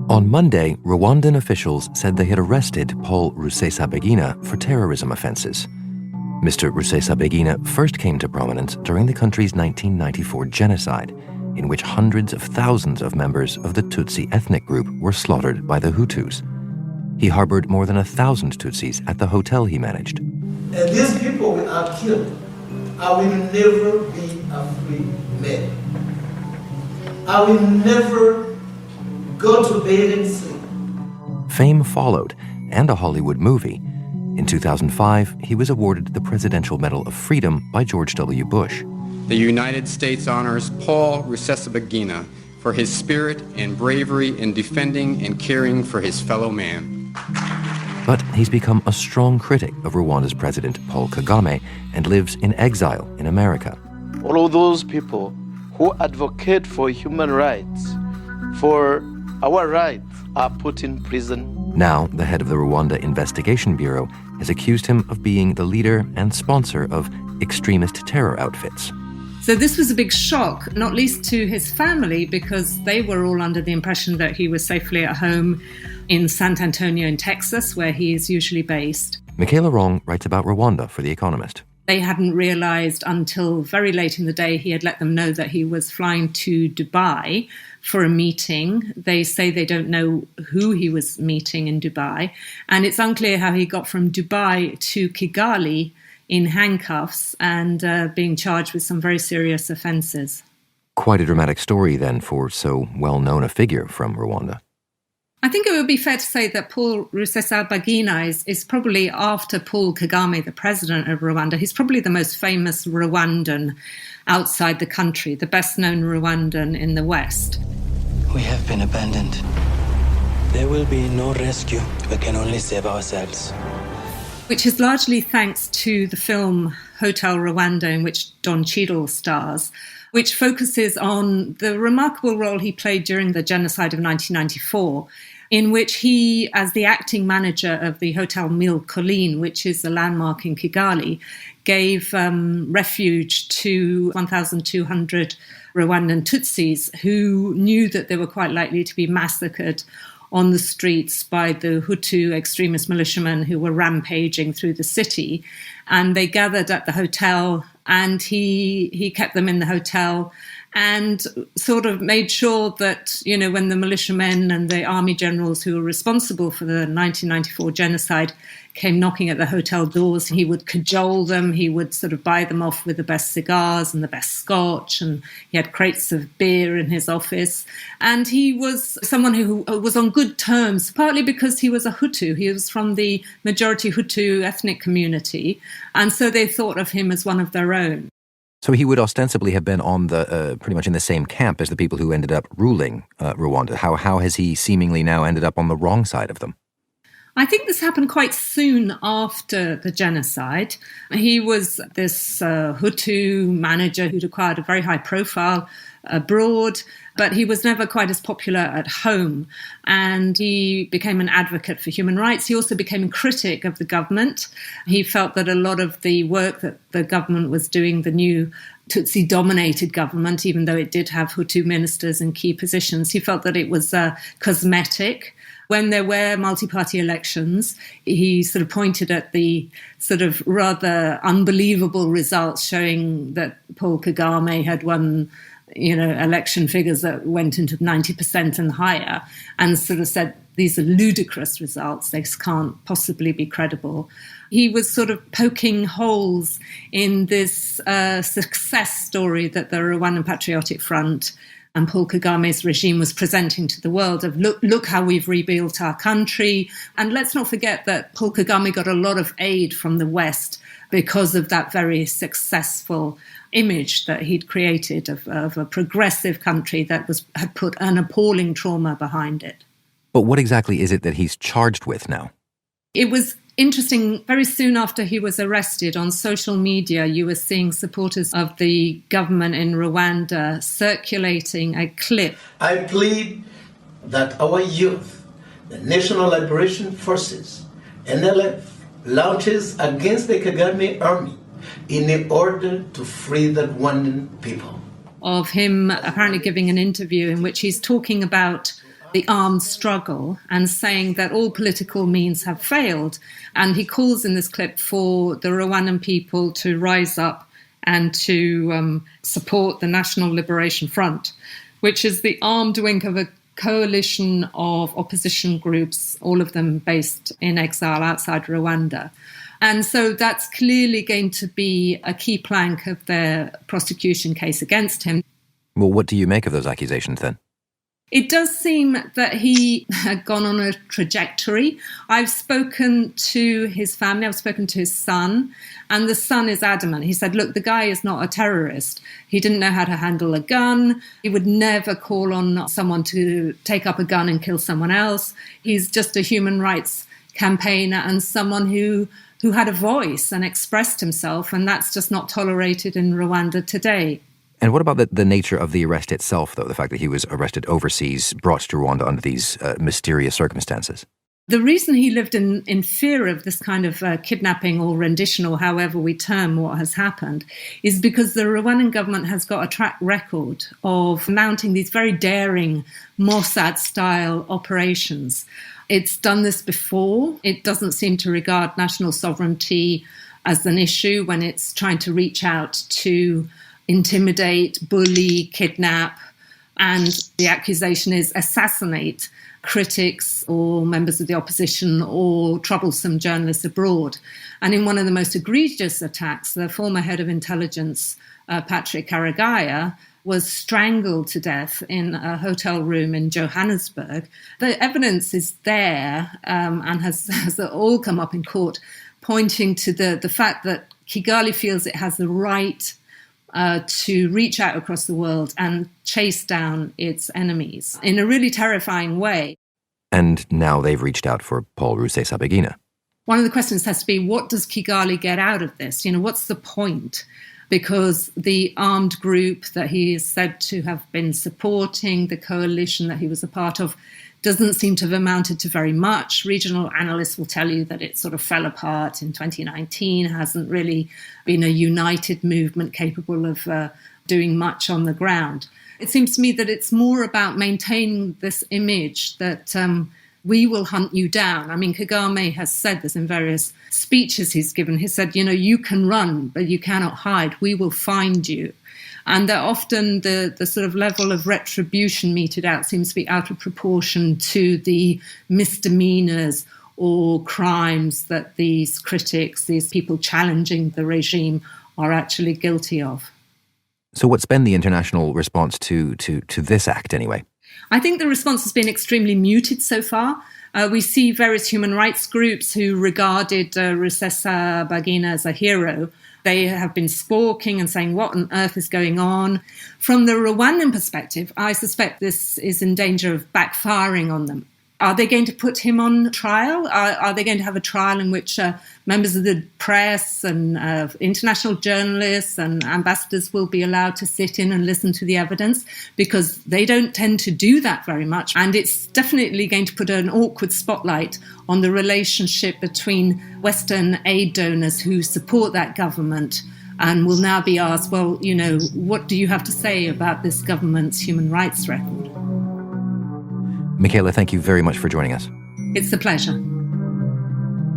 On Monday, Rwandan officials said they had arrested Paul Rusesabagina for terrorism offenses. Mr. Rusesabagina first came to prominence during the country's 1994 genocide, in which hundreds of thousands of members of the Tutsi ethnic group were slaughtered by the Hutus. He harbored more than 1,000 Tutsis at the hotel he managed. And these people are killed. I will never be a free man. I will never go to bed and sleep. Fame followed, and a Hollywood movie. In 2005, he was awarded the Presidential Medal of Freedom by George W. Bush. The United States honors Paul Rusesabagina for his spirit and bravery in defending and caring for his fellow man. But he's become a strong critic of Rwanda's President Paul Kagame and lives in exile in America. All of those people who advocate for human rights, for our rights, are put in prison. Now, the head of the Rwanda Investigation Bureau has accused him of being the leader and sponsor of extremist terror outfits. So this was a big shock, not least to his family, because they were all under the impression that he was safely at home in San Antonio in Texas, where he is usually based. Michela Wrong writes about Rwanda for The Economist. They hadn't realized until very late in the day he had let them know that he was flying to Dubai for a meeting. They say they don't know who he was meeting in Dubai. And it's unclear how he got from Dubai to Kigali in handcuffs and being charged with some very serious offences. Quite a dramatic story then for so well-known a figure from Rwanda. I think it would be fair to say that Paul Rusesabagina is probably, after Paul Kagame, the president of Rwanda, he's probably the most famous Rwandan outside the country, the best-known Rwandan in the West. We have been abandoned. There will be no rescue. We can only save ourselves. Which is largely thanks to the film Hotel Rwanda, in which Don Cheadle stars, which focuses on the remarkable role he played during the genocide of 1994, in which he, as the acting manager of the Hotel Mille Collines, which is a landmark in Kigali, gave refuge to 1,200 Rwandan Tutsis who knew that they were quite likely to be massacred on the streets by the Hutu extremist militiamen who were rampaging through the city. And they gathered at the hotel, and he kept them in the hotel and sort of made sure that, you know, when the militiamen and the army generals who were responsible for the 1994 genocide came knocking at the hotel doors, he would cajole them, he would sort of buy them off with the best cigars and the best scotch, and he had crates of beer in his office. And he was someone who was on good terms, partly because he was a Hutu. He was from the majority Hutu ethnic community, and so they thought of him as one of their own. So he would ostensibly have been on the pretty much in the same camp as the people who ended up ruling Rwanda. How has he seemingly now ended up on the wrong side of them? I think this happened quite soon after the genocide. He was this Hutu manager who'd acquired a very high profile abroad, but he was never quite as popular at home. And he became an advocate for human rights. He also became a critic of the government. He felt that a lot of the work that the government was doing, the new Tutsi-dominated government, even though it did have Hutu ministers in key positions, he felt that it was cosmetic. When there were multi-party elections, he sort of pointed at the sort of rather unbelievable results showing that Paul Kagame had won, you know, election figures that went into 90% and higher, and sort of said, these are ludicrous results, they can't possibly be credible. He was sort of poking holes in this success story that the Rwandan Patriotic Front and Paul Kagame's regime was presenting to the world of, look how we've rebuilt our country. And let's not forget that Paul Kagame got a lot of aid from the West because of that very successful image that he'd created of a progressive country that had put an appalling trauma behind it. But what exactly is it that he's charged with now? It was interesting, very soon after he was arrested, on social media, you were seeing supporters of the government in Rwanda circulating a clip. I plead that our youth, the National Liberation Forces, NLF, launches against the Kagame army in order to free the Rwandan people. Of him apparently giving an interview in which he's talking about the armed struggle and saying that all political means have failed. And he calls in this clip for the Rwandan people to rise up and to support the National Liberation Front, which is the armed wing of a coalition of opposition groups, all of them based in exile outside Rwanda. And so that's clearly going to be a key plank of their prosecution case against him. Well, what do you make of those accusations then? It does seem that he had gone on a trajectory. I've spoken to his family, I've spoken to his son, and the son is adamant. He said, look, the guy is not a terrorist. He didn't know how to handle a gun. He would never call on someone to take up a gun and kill someone else. He's just a human rights campaigner and someone who had a voice and expressed himself, and that's just not tolerated in Rwanda today. And what about the nature of the arrest itself, though, the fact that he was arrested overseas, brought to Rwanda under these mysterious circumstances? The reason he lived in fear of this kind of kidnapping or rendition, or however we term what has happened, is because the Rwandan government has got a track record of mounting these very daring Mossad-style operations. It's done this before. It doesn't seem to regard national sovereignty as an issue when it's trying to reach out to intimidate, bully, kidnap, and the accusation is assassinate critics or members of the opposition or troublesome journalists abroad. And in one of the most egregious attacks, the former head of intelligence, Patrick Karagaya, was strangled to death in a hotel room in Johannesburg. The evidence is there and has all come up in court, pointing to the fact that Kigali feels it has the right to reach out across the world and chase down its enemies in a really terrifying way. And now they've reached out for Paul Rusesabagina. One of the questions has to be, what does Kigali get out of this? What's the point? Because the armed group that he is said to have been supporting, the coalition that he was a part of, doesn't seem to have amounted to very much. Regional analysts will tell you that it sort of fell apart in 2019, hasn't really been a united movement capable of doing much on the ground. It seems to me that it's more about maintaining this image that we will hunt you down. I mean, Kagame has said this in various speeches he's given. He said, you can run, but you cannot hide. We will find you. And that often the sort of level of retribution meted out seems to be out of proportion to the misdemeanors or crimes that these critics, these people challenging the regime, are actually guilty of. So what's been the international response to this act anyway? I think the response has been extremely muted so far. We see various human rights groups who regarded Rusesabagina as a hero. They have been squawking and saying, what on earth is going on? From the Rwandan perspective, I suspect this is in danger of backfiring on them. Are they going to put him on trial? Are they going to have a trial in which members of the press and international journalists and ambassadors will be allowed to sit in and listen to the evidence? Because they don't tend to do that very much. And it's definitely going to put an awkward spotlight on the relationship between Western aid donors who support that government and will now be asked, well, what do you have to say about this government's human rights record? Michela, thank you very much for joining us. It's a pleasure.